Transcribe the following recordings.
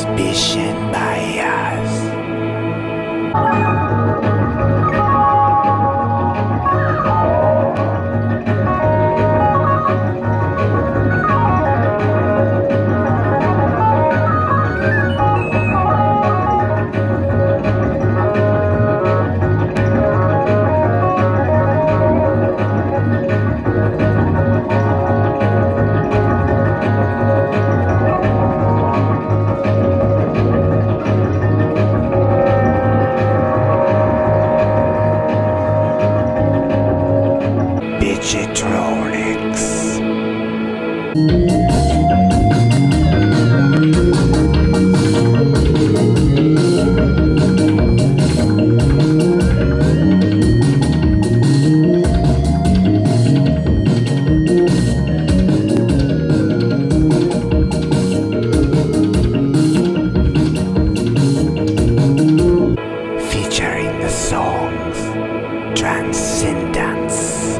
Bitchin Bajas. Bitchitronics. Featuring the songs Transcendence,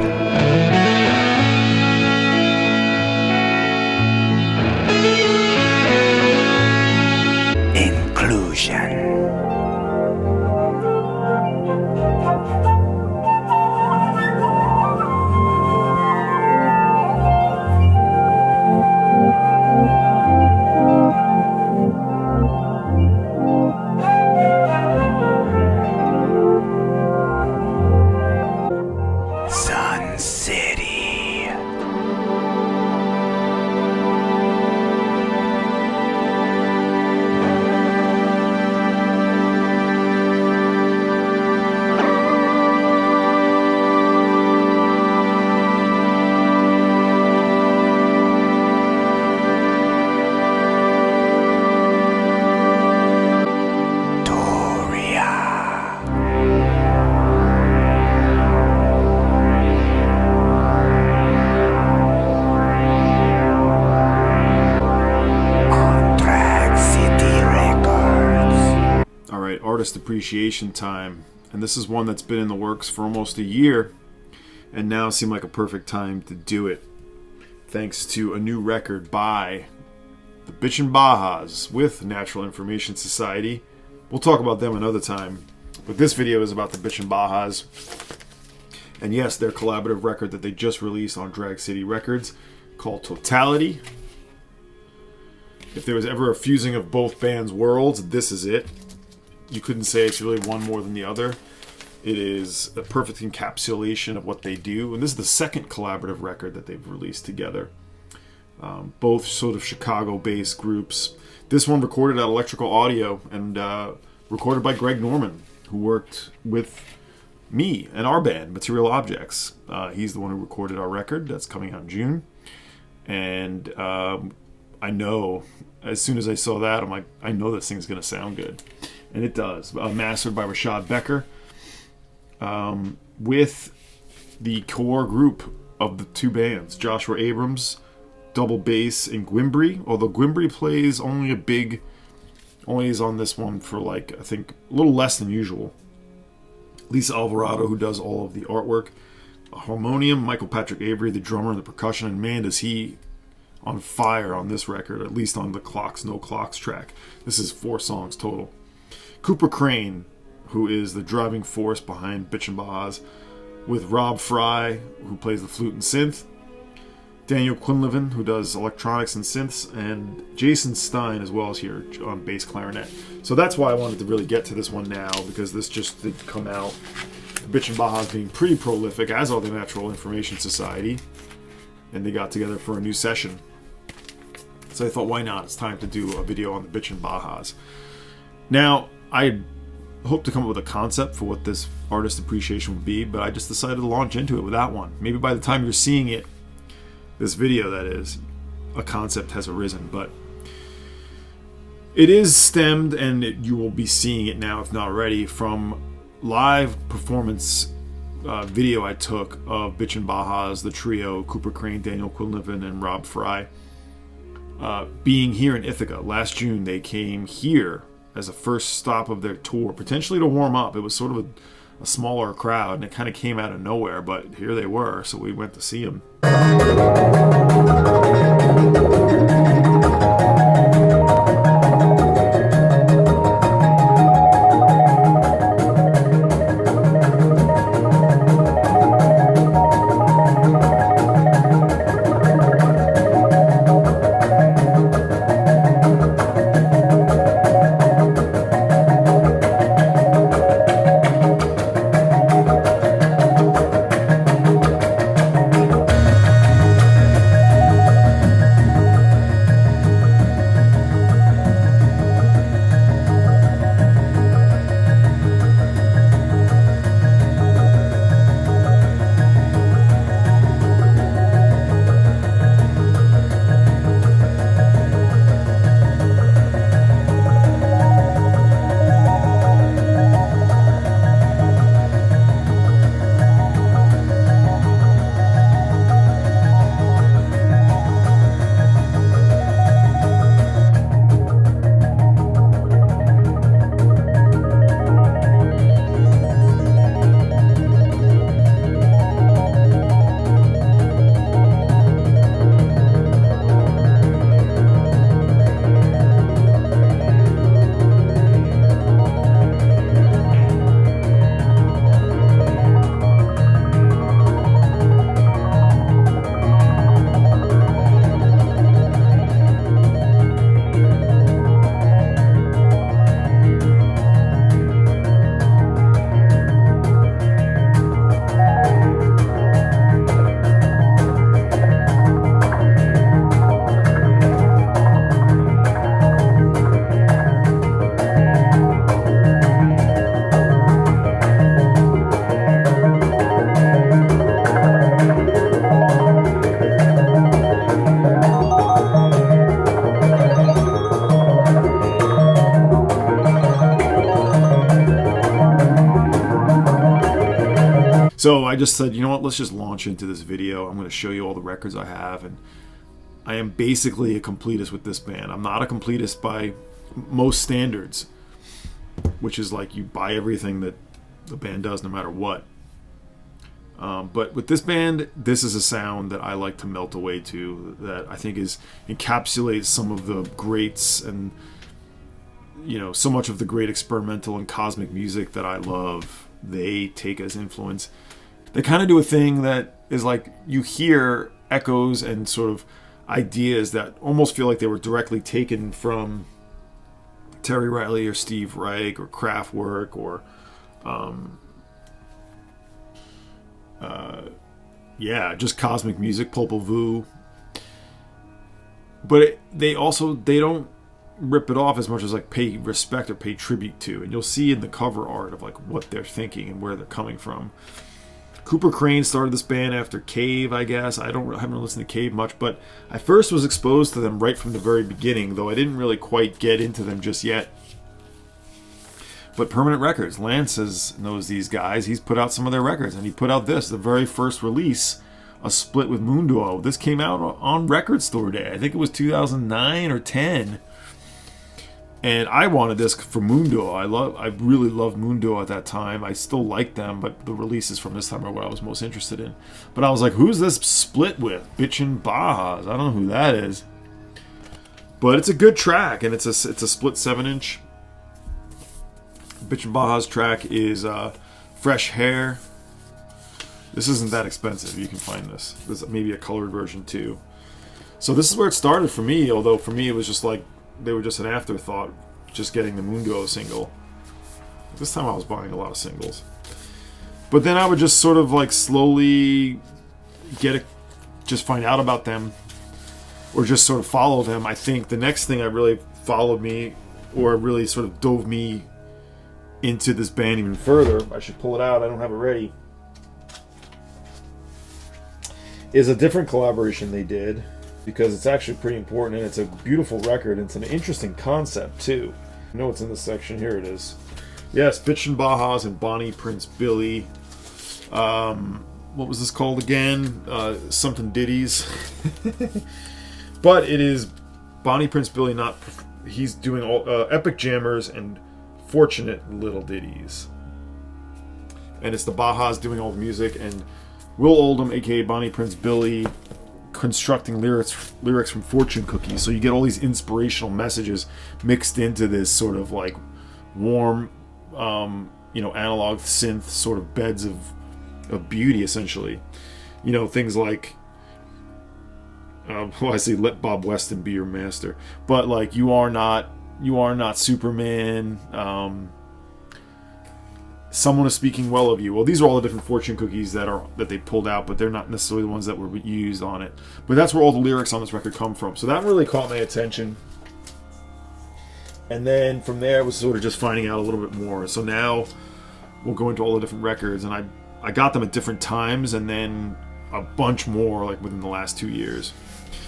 Inclusion, Sun City. Artist appreciation time, and this is one that's been in the works for almost a year and now seemed like a perfect time to do it thanks to a new record by the Bitchin Bajas with Natural Information Society. We'll talk about them another time, but this video is about the Bitchin Bajas, and yes, their collaborative record that they just released on Drag City Records called Totality. If there was ever a fusing of both bands' worlds, this is it. You couldn't say it's really one more than the other. It is a perfect encapsulation of what they do. And this is the second collaborative record that they've released together. Both sort of Chicago-based groups. This one recorded at Electrical Audio and recorded by Greg Norman, who worked with me and our band, Material Objects. He's the one who recorded our record that's coming out in June. And I know, as soon as I saw that, I'm like, I know this thing's going to sound good. And it does. Mastered by Rashad Becker, with the core group of the two bands, Joshua Abrams, double bass, and Gwimbri. Although Gwimbri plays only is on this one for like, I think, a little less than usual. Lisa Alvarado, who does all of the artwork. A harmonium, Michael Patrick Avery, the drummer and the percussion, and man, is he on fire on this record, at least on the Clocks No Clocks track. This is 4 songs total. Cooper Crane, who is the driving force behind Bitchin Bajas, with Rob Fry, who plays the flute and synth, Daniel Quinlivan, who does electronics and synths, and Jason Stein as well as here on bass clarinet. So that's why I wanted to really get to this one now, because this just did come out. Bitchin Bajas being pretty prolific, as are the Natural Information Society, and they got together for a new session. So I thought, why not? It's time to do a video on the Bitchin Bajas. Now, I hope to come up with a concept for what this artist appreciation would be, but I just decided to launch into it with that one. Maybe by the time you're seeing it, this video that is, a concept has arisen, but it is stemmed, and you will be seeing it now if not already, from live performance video I took of Bitchin Bajas, the trio, Cooper Crane, Daniel Quinlivan, and Rob Fry, being here in Ithaca. Last June they came here as a first stop of their tour, potentially to warm up. It was sort of a smaller crowd, and it kind of came out of nowhere, but here they were, so we went to see them. So I just said, you know what, let's just launch into this video. I'm going to show you all the records I have, and I am basically a completist with this band. I'm not a completist by most standards, which is like you buy everything that the band does no matter what. But with this band, this is a sound that I like to melt away to, that I think encapsulates some of the greats and, you know, so much of the great experimental and cosmic music that I love. They take as influence. They kind of do a thing that is like you hear echoes and sort of ideas that almost feel like they were directly taken from Terry Riley or Steve Reich or Kraftwerk or just cosmic music, Popol Vuh. But they don't rip it off as much as like pay respect or pay tribute to, and you'll see in the cover art of like what they're thinking and where they're coming from. Cooper Crane started this band after Cave, I guess. I haven't listened to Cave much, but I first was exposed to them right from the very beginning, though I didn't really quite get into them just yet. But Permanent Records, Lance knows these guys. He's put out some of their records, and he put out this, the very first release, a split with Moonduo. This came out on Record Store Day. I think it was 2009 or 10. And I wanted this for Moonduo. I really loved Moonduo at that time. I still like them, but the releases from this time are what I was most interested in. But I was like, who's this split with? Bitchin Bajas. I don't know who that is. But it's a good track, and it's a split 7-inch. Bitchin Bajas track is Fresh Hair. This isn't that expensive. You can find this. There's maybe a colored version too. So this is where it started for me, although for me it was just like they were just an afterthought, just getting the Moonduo single. This time I was buying a lot of singles. But then I would just sort of like slowly just find out about them, or just sort of follow them. I think the next thing that really followed me, or really sort of dove me into this band even further, I should pull it out, I don't have it ready, is a different collaboration they did, because it's actually pretty important, and it's a beautiful record, and it's an interesting concept too. I know it's in this section. Here it is. Yes, Bitchin Bajas and Bonnie Prince Billy. What was this called again? Something Ditties. But it is Bonnie Prince Billy. He's doing all Epic Jammers and Fortunate Little Ditties, and it's the Bajas doing all the music, and Will Oldham, aka Bonnie Prince Billy, constructing lyrics from fortune cookies. So you get all these inspirational messages mixed into this sort of like warm, analog synth sort of beds of beauty, essentially. You know, things like, I say, let Bob Weston be your master, but like you are not Superman. Someone is speaking well of you. Well, these are all the different fortune cookies that they pulled out, but they're not necessarily the ones that were used on it. But that's where all the lyrics on this record come from. So that really caught my attention. And then from there, it was sort of just finding out a little bit more. So now we'll go into all the different records, and I got them at different times, and then a bunch more like within the last 2 years.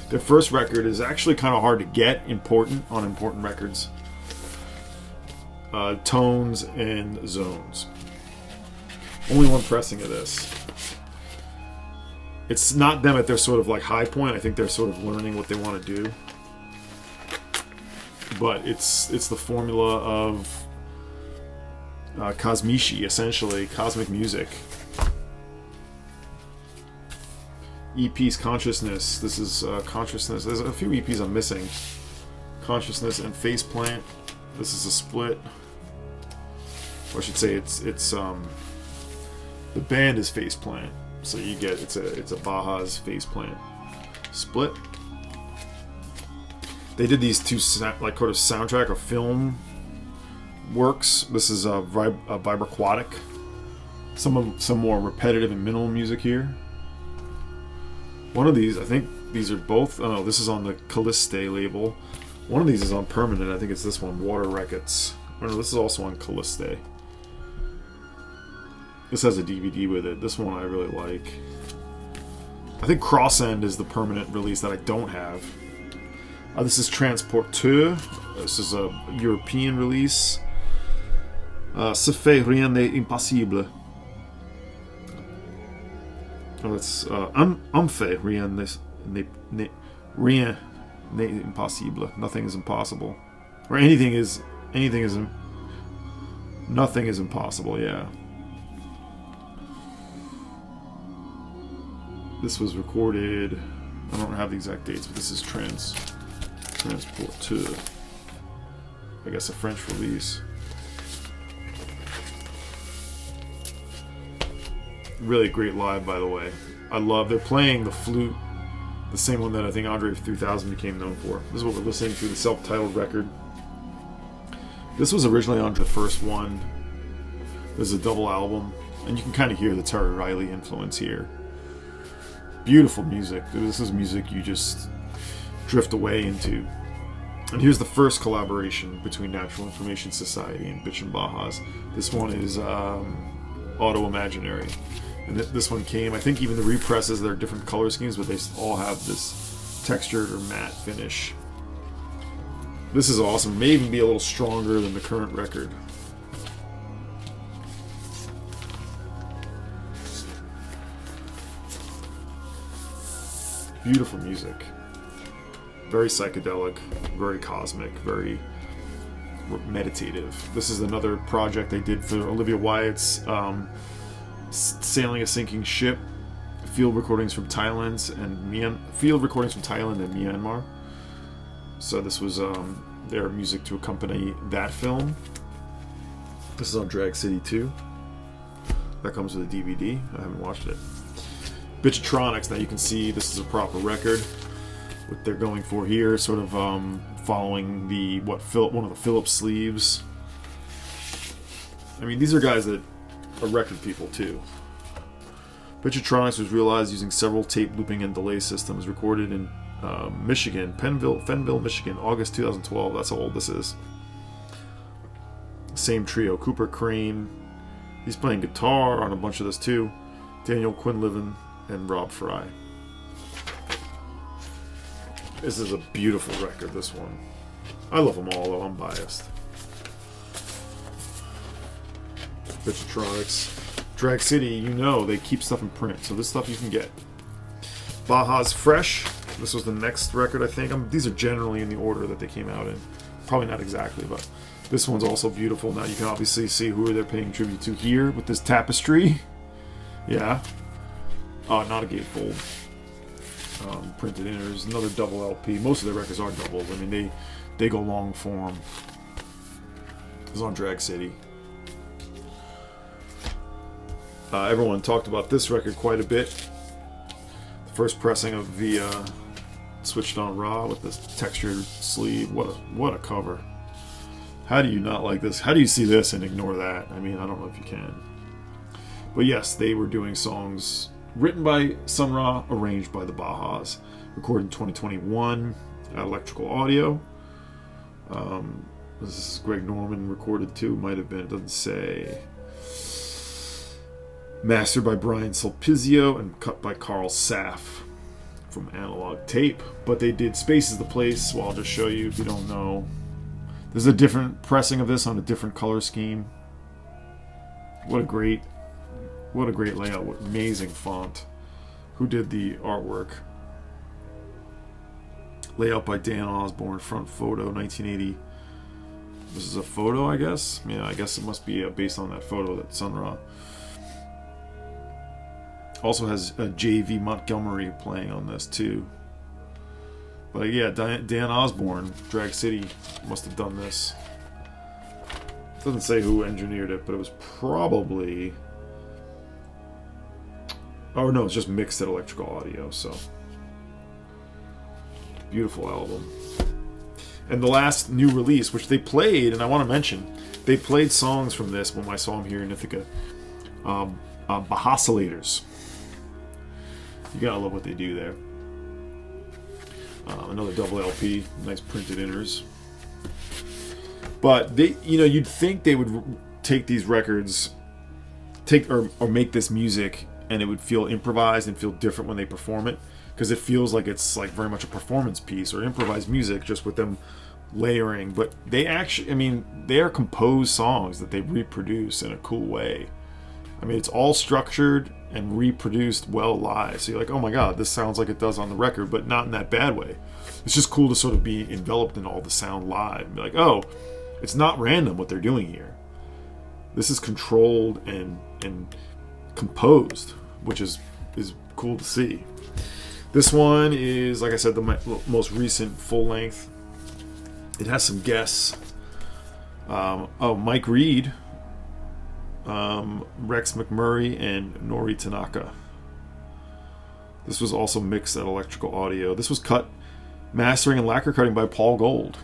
Their first record is actually kind of hard to get on important records. Tones and Zones. Only one pressing of this. It's not them at their sort of like high point. I think they're sort of learning what they want to do. But it's the formula of Kosmishi, essentially, cosmic music. EP's Consciousness. This is Consciousness. There's a few EPs I'm missing. Consciousness and Faceplant. This is a split. Or I should say it's the band is Faceplant. So you get it's a Bajas Faceplant split. They did these two like sort of soundtrack or film works. This is a Vibraquatic. Some more repetitive and minimal music here. One of these, I think these are both. Oh no, this is on the Calliste label. One of these is on Permanent. I think it's this one, Water Records. Oh no, this is also on Calliste. This has a DVD with it. This one I really like. I think Cross End is the Permanent release that I don't have. This is Transporteur. This is a European release. Ça fait rien d'impossible. Oh, it's fait rien n'est impossible. Nothing is impossible, or anything is nothing is impossible. Yeah. This was recorded. I don't have the exact dates, but this is transport to, I guess, a French release. Really great live, by the way. They're playing the flute, the same one that I think Andre 3000 became known for. This is what we're listening to, the self-titled record. This was originally on the first one. This is a double album, and you can kind of hear the Terry Riley influence here. Beautiful music. This is music you just drift away into. And here's the first collaboration between Natural Information Society and Bitchin Bajas. This one is Auto Imaginary. And this one came, I think even the represses, they're different color schemes, but they all have this textured or matte finish. This is awesome. May even be a little stronger than the current record. Beautiful music. Very psychedelic, very cosmic, very meditative. This is another project they did for Olivia Wyatt's Sailing a Sinking Ship, field recordings from Thailand and Myanmar. So this was their music to accompany that film. This is on Drag City 2. That comes with a DVD. I haven't watched it. Bitchatronics. Now you can see this is a proper record. What they're going for here, sort of following one of the Phillips sleeves. I mean, these are guys that are record people too. Bitchatronics was realized using several tape looping and delay systems. Recorded in Michigan, Fenville, Michigan, August 2012. That's how old this is. Same trio: Cooper Crane. He's playing guitar on a bunch of this too. Daniel Quinlivan and Rob Fry. This is a beautiful record, this one. I love them all, though. I'm biased. Bitchatronics. Drag City, you know, they keep stuff in print, so this stuff you can get. Bajas Fresh. This was the next record, I think. These are generally in the order that they came out in. Probably not exactly, but this one's also beautiful. Now you can obviously see who they're paying tribute to here with this tapestry. Yeah. Not a gatefold. Printed in. There's another double LP. Most of their records are doubles. I mean, they go long form. It's on Drag City. Everyone talked about this record quite a bit. The first pressing of the Switched on Raw with this textured sleeve. What a cover. How do you not like this? How do you see this and ignore that? I mean, I don't know if you can. But yes, they were doing songs written by Sun Ra, arranged by the Bajas. Recorded in 2021 at Electrical Audio. This is Greg Norman recorded too. Might have been. It doesn't say. Mastered by Brian Sulpizio and cut by Carl Saff from Analog Tape. But they did Space is the Place. Well, I'll just show you if you don't know. There's a different pressing of this on a different color scheme. What a great layout. What amazing font. Who did the artwork? Layout by Dan Osborne. Front photo, 1980. This is a photo, I guess? Yeah, I guess it must be based on that photo that Sun Ra. Also has J.V. Montgomery playing on this too. But yeah, Dan Osborne, Drag City, must have done this. It doesn't say who engineered it, but it was probably... Oh no, it's just mixed at Electrical Audio, so... Beautiful album. And the last new release, which they played, and I want to mention, they played songs from this when I saw them here in Ithaca. Bahasilators. You gotta love what they do there. Another double LP, nice printed inners. But they, you'd think they would take these records, or make this music, and it would feel improvised and feel different when they perform it, because it feels like it's like very much a performance piece or improvised music, just with them layering. But they actually, they are composed songs that they reproduce in a cool way. I mean, it's all structured and reproduced well live. So you're like, oh my God, this sounds like it does on the record, but not in that bad way. It's just cool to sort of be enveloped in all the sound live and be like, oh, it's not random what they're doing here. This is controlled and composed, which is cool to see. This one is, like I said, the most recent full length. It has some guests. Mike Reed, Rex McMurray, and Nori Tanaka. This was also mixed at Electrical Audio. This was cut, mastering, and lacquer cutting by Paul Gold,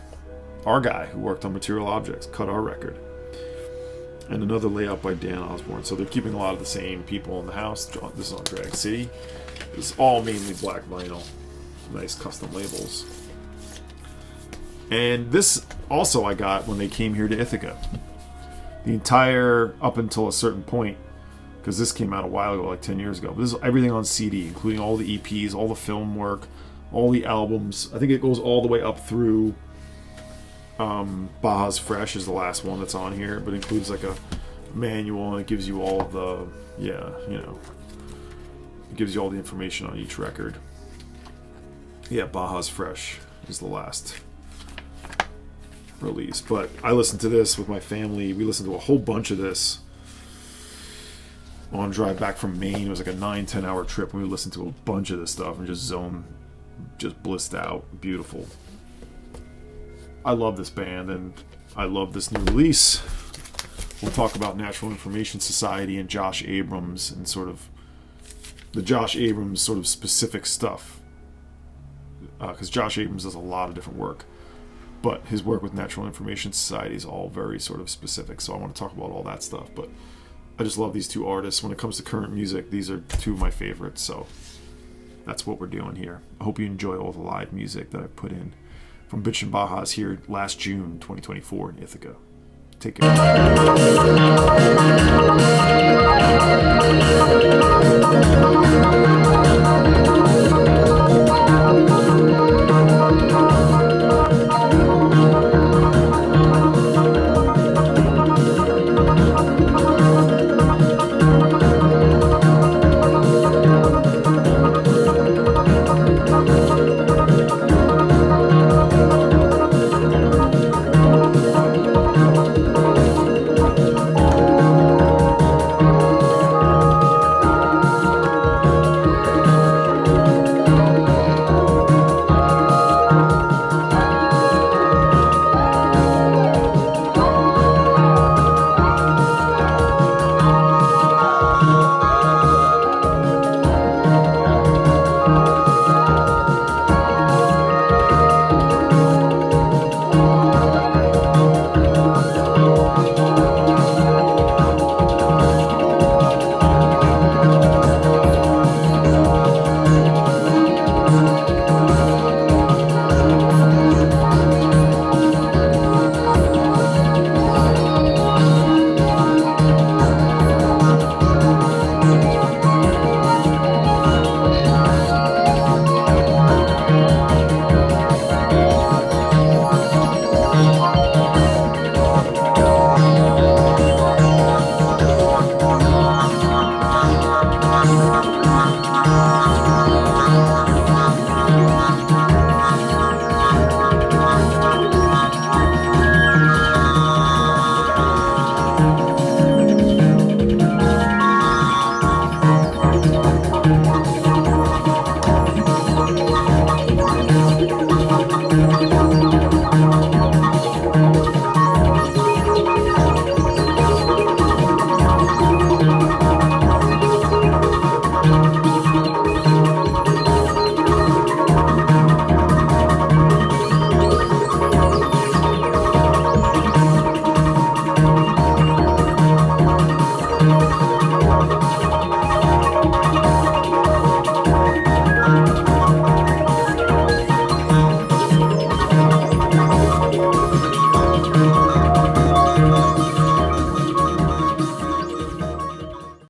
our guy who worked on Material Objects, cut our record. And another layout by Dan Osborne. So they're keeping a lot of the same people in the house. This is on Drag City. It's all mainly black vinyl. Nice custom labels. And this also I got when they came here to Ithaca. The entire, up until a certain point, because this came out a while ago, like 10 years ago. But this is everything on CD, including all the EPs, all the film work, all the albums. I think it goes all the way up through Bajas Fresh is the last one that's on here, but it includes like a manual, and it gives you all of the, it gives you all the information on each record. Yeah, Bajas Fresh is the last release. But I listened to this with my family. We listened to a whole bunch of this on drive back from Maine. It was like a 9-10 hour trip, and we listened to a bunch of this stuff and just blissed out. Beautiful. I love this band, and I love this new release. We'll talk about Natural Information Society and Josh Abrams and sort of the Josh Abrams sort of specific stuff, because Josh Abrams does a lot of different work, but his work with Natural Information Society is all very sort of specific, so I want to talk about all that stuff. But I just love these two artists. When it comes to current music, these are two of my favorites, so that's what we're doing here. I hope you enjoy all the live music that I put in from Bitchin Bajas here last June 2024 in Ithaca. Take care.